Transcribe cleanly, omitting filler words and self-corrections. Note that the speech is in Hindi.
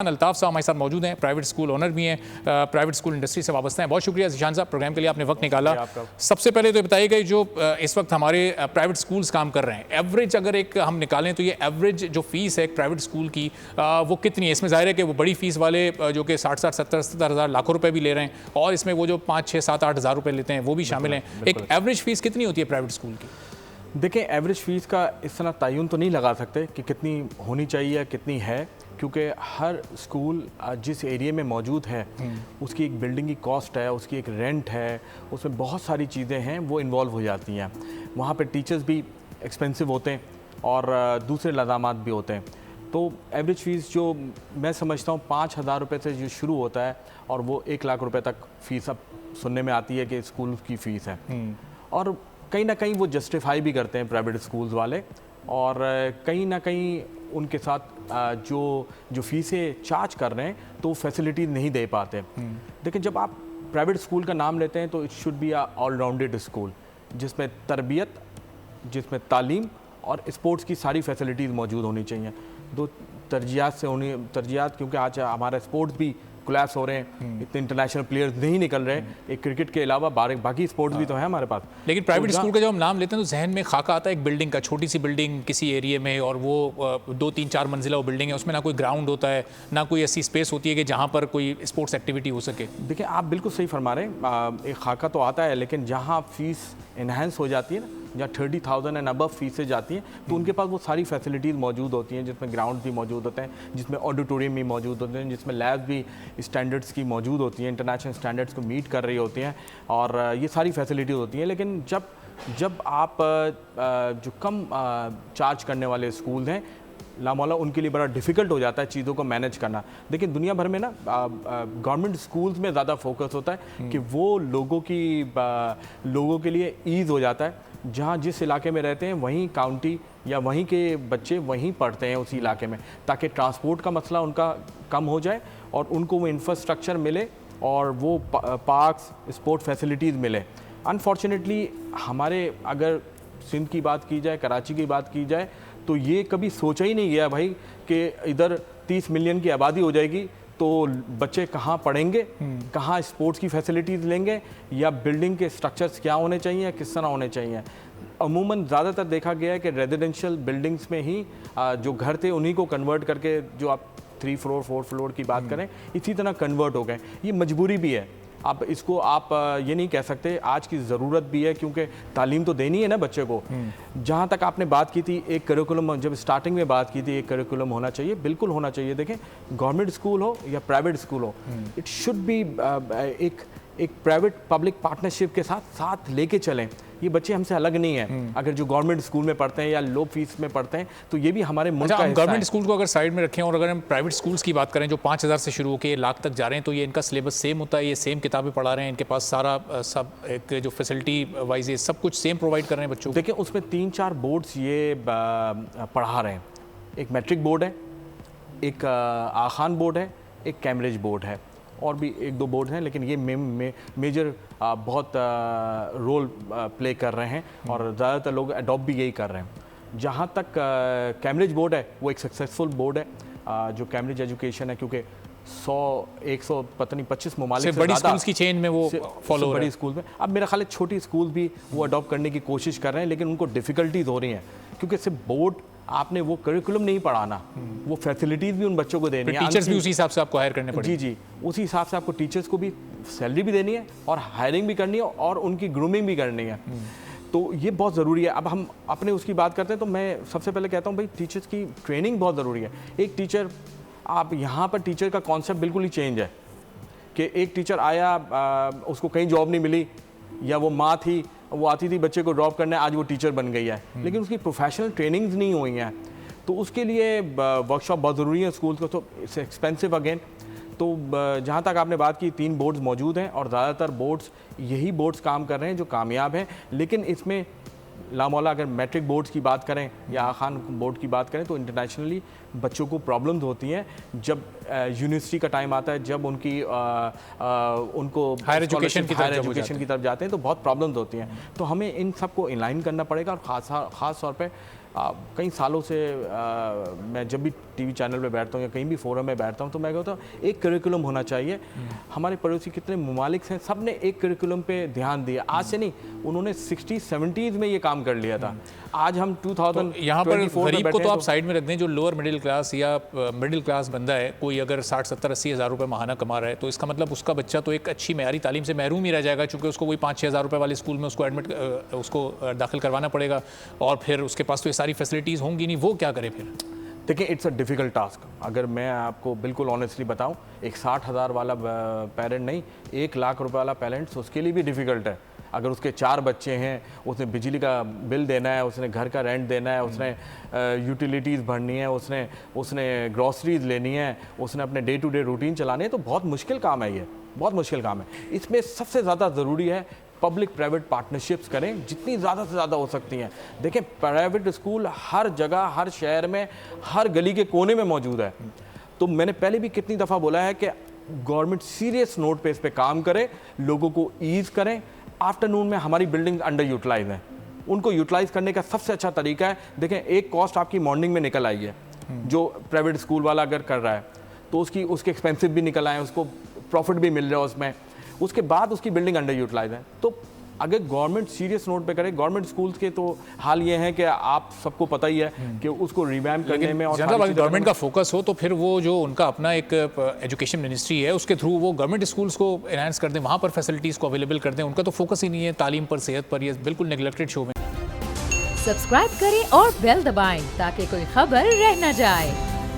अल्ताफ साहब हमारे साथ मौजूद हैं, प्राइवेट स्कूल ओनर भी हैं, प्राइवेट स्कूल इंडस्ट्री से वाबस्ता हैं। बहुत शुक्रिया ज़ीशान साहब, प्रोग्राम के लिए आपने वक्त निकाला। सबसे पहले तो बताइएगा जो इस वक्त हमारे प्राइवेट स्कूल्स काम कर रहे हैं, एवरेज अगर एक हम निकालें तो ये एवरेज जो फीस है एक प्राइवेट स्कूल की वो कितनी है? इसमें जाहिर है कि वो बड़ी फीस वाले जो कि 60-60, 70-70 हज़ार लाखों रुपए भी ले रहे हैं और इसमें वो जो 5, 6, 7, 8 हज़ार रुपये लेते हैं वो भी शामिल हैं। एक एवरेज फीस कितनी होती है प्राइवेट स्कूल की? देखें, एवरेज फ़ीस का इस तरह तयन तो नहीं लगा सकते कि कितनी होनी चाहिए, कितनी है, क्योंकि हर स्कूल जिस एरिया में मौजूद है उसकी एक बिल्डिंग की कॉस्ट है, उसकी एक रेंट है, उसमें बहुत सारी चीज़ें हैं वो इन्वॉल्व हो जाती हैं। वहाँ पे टीचर्स भी एक्सपेंसिव होते हैं और दूसरे लज़ामात भी होते हैं। तो एवरेज फ़ीस जो मैं समझता हूँ 5,000 रुपये से जो शुरू होता है और वो 1 लाख रुपये तक फ़ीस अब सुनने में आती है कि स्कूल की फ़ीस है। और कहीं ना कहीं वो जस्टिफाई भी करते हैं प्राइवेट स्कूल्स वाले, और कहीं ना कहीं उनके साथ जो फ़ीसें चार्ज कर रहे हैं तो फैसिलिटी नहीं दे पाते। लेकिन जब आप प्राइवेट स्कूल का नाम लेते हैं तो इट शुड बी ऑलराउंडेड स्कूल जिसमें तरबियत, जिसमें तालीम और स्पोर्ट्स की सारी फैसिलिटीज़ मौजूद होनी चाहिए। दो तरजियात क्योंकि आज हमारा स्पोर्ट्स भी कोलैप्स हो रहे हैं, इतने इंटरनेशनल प्लेयर्स नहीं निकल रहे हैं। एक क्रिकेट के अलावा बाकी स्पोर्ट्स भी तो है हमारे पास। लेकिन प्राइवेट स्कूल का जब हम नाम लेते हैं तो जहन में खाका आता है एक बिल्डिंग का, छोटी सी बिल्डिंग किसी एरिया में, और वो 2-3-4 मंजिला वो बिल्डिंग है, उसमें ना कोई ग्राउंड होता है, ना कोई ऐसी स्पेस होती है कि जहाँ पर कोई स्पोर्ट्स एक्टिविटी हो सके। देखिए, आप बिल्कुल सही फरमा रहे हैं, एक खाका तो आता है, लेकिन जहाँ फीस इन्हेंस हो जाती है ना, जहाँ 30,000 एंड अबव फीसें जाती हैं, तो उनके पास वो सारी फैसिलिटीज़ मौजूद होती हैं, जिसमें ग्राउंड भी मौजूद होते हैं, जिसमें ऑडिटोरियम भी मौजूद होते हैं, जिसमें लैब भी स्टैंडर्ड्स की मौजूद होती हैं, इंटरनेशनल स्टैंडर्ड्स को मीट कर रही होती हैं, और ये सारी फैसिलिटीज़ होती हैं। लेकिन जब आप जो कम चार्ज करने वाले स्कूल हैं, लामौला उनके लिए बड़ा डिफ़िकल्ट हो जाता है चीज़ों को मैनेज करना। देखिए, दुनिया भर में ना गवर्नमेंट स्कूल्स में ज़्यादा फोकस होता है कि वो लोगों के लिए ईज़ हो जाता है। जहाँ जिस इलाके में रहते हैं वहीं काउंटी या वहीं के बच्चे वहीं पढ़ते हैं उसी इलाके में, ताकि ट्रांसपोर्ट का मसला उनका कम हो जाए और उनको वो इंफ्रास्ट्रक्चर मिले और वो पार्क्स, स्पोर्ट फैसिलिटीज़ मिले। अनफॉर्चुनेटली हमारे अगर सिंध की बात की जाए, कराची की बात की जाए, तो ये कभी सोचा ही नहीं गया भाई कि इधर 30 मिलियन की आबादी हो जाएगी तो बच्चे कहाँ पढ़ेंगे, कहाँ स्पोर्ट्स की फैसिलिटीज़ लेंगे, या बिल्डिंग के स्ट्रक्चर्स क्या होने चाहिए, किस तरह होने चाहिए। अमूमन ज़्यादातर देखा गया है कि रेजिडेंशियल बिल्डिंग्स में ही जो घर थे उन्हीं को कन्वर्ट करके, जो आप 3 फ्लोर 4 फ्लोर की बात करें, इसी तरह कन्वर्ट हो गए। ये मजबूरी भी है। अब इसको आप ये नहीं कह सकते, आज की ज़रूरत भी है, क्योंकि तालीम तो देनी है ना बच्चे को। जहाँ तक आपने बात की थी एक करिकुलम, जब स्टार्टिंग में बात की थी एक करिकुलम होना चाहिए, बिल्कुल होना चाहिए। देखें, गवर्नमेंट स्कूल हो या प्राइवेट स्कूल हो, इट शुड बी एक प्राइवेट पब्लिक पार्टनरशिप के साथ लेके चलें। ये बच्चे हमसे अलग नहीं हैं। अगर जो गवर्नमेंट स्कूल में पढ़ते हैं या लो फीस में पढ़ते हैं तो ये भी हमारे मुल्क का हिस्सा है। गवर्नमेंट स्कूल को अगर साइड में रखें और अगर हम प्राइवेट स्कूल्स की बात करें जो 5,000 से शुरू होकर लाख तक जा रहे हैं, तो ये इनका सिलेबस सेम होता है, ये सेम किताबें पढ़ा रहे हैं, इनके पास सारा सब एक जो फैसिलिटी वाइज सब कुछ सेम प्रोवाइड कर रहे हैं बच्चों को? देखिए, उसमें 3-4 बोर्ड्स ये पढ़ा रहे हैं। एक मैट्रिक बोर्ड है, एक आखान बोर्ड है, एक कैम्ब्रिज बोर्ड है, और भी 1-2 बोर्ड हैं, लेकिन ये मेजर बहुत रोल प्ले कर रहे हैं और ज़्यादातर लोग अडॉप्ट भी यही कर रहे हैं। जहाँ तक कैम्ब्रिज बोर्ड है, वो एक सक्सेसफुल बोर्ड है, जो कैम्ब्रिज एजुकेशन है, क्योंकि 100 पता नहीं 25 ममालिक से बड़ी स्कूल्स की चेन में वो फॉलो बड़ी स्कूल में। अब मेरा ख्याल है छोटी स्कूल भी वो अडॉप्ट करने की कोशिश कर रहे हैं, लेकिन उनको डिफ़िकल्टीज हो रही हैं, क्योंकि सिर्फ बोर्ड आपने वो करिकुलम नहीं पढ़ाना, वो फैसिलिटीज़ भी उन बच्चों को देनी है। टीचर्स भी उसी हिसाब से आपको हायर करने पड़ेंगे। जी, उसी हिसाब से आपको टीचर्स को भी सैलरी भी देनी है और हायरिंग भी करनी है और उनकी ग्रूमिंग भी करनी है। तो ये बहुत ज़रूरी है। अब हम अपने उसकी बात करते हैं तो मैं सबसे पहले कहता हूँ भाई, टीचर्स की ट्रेनिंग बहुत ज़रूरी है। एक टीचर, आप यहाँ पर टीचर का कॉन्सेप्ट बिल्कुल ही चेंज है कि एक टीचर आया, उसको कहीं जॉब नहीं मिली, या वो माँ थी, वो आती थी बच्चे को ड्रॉप करने, आज वो टीचर बन गई है, लेकिन उसकी प्रोफेशनल ट्रेनिंग्स नहीं हुई हैं। तो उसके लिए वर्कशॉप बहुत ज़रूरी है स्कूल को, तो इट्स एक्सपेंसिव अगेन। तो जहाँ तक आपने बात की, 3 बोर्ड्स मौजूद हैं और ज़्यादातर यही बोर्ड्स काम कर रहे हैं जो कामयाब हैं। लेकिन इसमें लामौला अगर मैट्रिक बोर्ड्स की बात करें या आखान बोर्ड की बात करें, तो इंटरनेशनली बच्चों को प्रॉब्लम्स होती हैं जब यूनिवर्सिटी का टाइम आता है, जब उनको हायर एजुकेशन की तरफ जाते हैं तो बहुत प्रॉब्लम्स होती हैं। तो हमें इन सबको इनलाइन करना पड़ेगा, और ख़ास तौर पे कई सालों से मैं जब भी टीवी चैनल पे बैठता हूँ या कहीं भी फोरम में बैठता हूँ तो मैं कहता हूँ एक करिकुलम होना चाहिए। हमारे पड़ोसी कितने ममालिक हैं, सब ने एक करिकुलम पे ध्यान दिया। आज से नहीं, उन्होंने 60-70s में ये काम कर लिया था। आज हम 2024 यहाँ पर गरीब को तो आप तो साइड में रख दें, जो लोअर मिडिल क्लास या मिडिल क्लास बंदा है, कोई अगर 60-70-80 हज़ार रुपये माहाना कमा रहा है तो इसका मतलब उसका बच्चा तो एक अच्छी मेयारी तालीम से महरूम ही रह जाएगा, क्योंकि उसको वही 5-6 हज़ार रुपये वाले स्कूल में उसको दाखिल करवाना पड़ेगा और फिर उसके पास तो ये सारी फैसिलिटीज़ होंगी नहीं, वो क्या करे फिर? देखिए, इट्स अ डिफ़िकल्ट टास्क। अगर मैं आपको बिल्कुल ऑनेस्टली बताऊं, एक 60,000 वाला पेरेंट नहीं, 1 लाख रुपए वाला पेरेंट्स उसके लिए भी डिफ़िकल्ट है। अगर उसके 4 बच्चे हैं, उसने बिजली का बिल देना है, उसने घर का रेंट देना है, उसने यूटिलिटीज़ भरनी है, उसने ग्रॉसरीज लेनी है, उसने अपने डे टू डे रूटीन चलाने है, तो बहुत मुश्किल काम है ये, बहुत मुश्किल काम है। इसमें सबसे ज़्यादा ज़रूरी है पब्लिक प्राइवेट पार्टनरशिप्स करें, जितनी ज़्यादा से ज़्यादा हो सकती हैं। देखें, प्राइवेट स्कूल हर जगह, हर शहर में, हर गली के कोने में मौजूद है। तो मैंने पहले भी कितनी दफ़ा बोला है कि गवर्नमेंट सीरियस नोट पे इस पे काम करे, लोगों को ईज़ करें। आफ्टरनून में हमारी बिल्डिंग अंडर यूटिलाइज हैं, उनको यूटिलाइज करने का सबसे अच्छा तरीका है, देखें, एक कॉस्ट आपकी मॉर्निंग में निकल आई है, जो प्राइवेट स्कूल वाला अगर कर रहा है तो उसके एक्सपेंसिव भी निकल आए, उसको प्रॉफिट भी मिल रहा है उसमें, उसके बाद उसकी बिल्डिंग अंडर यूटिलाइज है। तो अगर गवर्नमेंट सीरियस नोट पे करे, गवर्नमेंट स्कूल्स के तो हाल ये है कि आप सबको पता ही है कि उसको रिवैम्प करने में, और गवर्नमेंट का फोकस हो तो फिर वो जो उनका अपना एक एजुकेशन मिनिस्ट्री है उसके थ्रू वो गवर्नमेंट स्कूल्स को एनहांस कर दें, वहाँ पर फैसिलिटीज़ को अवेलेबल कर दें। उनका तो फोकस ही नहीं है तालीम पर, सेहत पर, ये बिल्कुल नेग्लेक्टेड शो में। सब्सक्राइब करें और बेल दबाएं ताकि कोई खबर रह न जाए।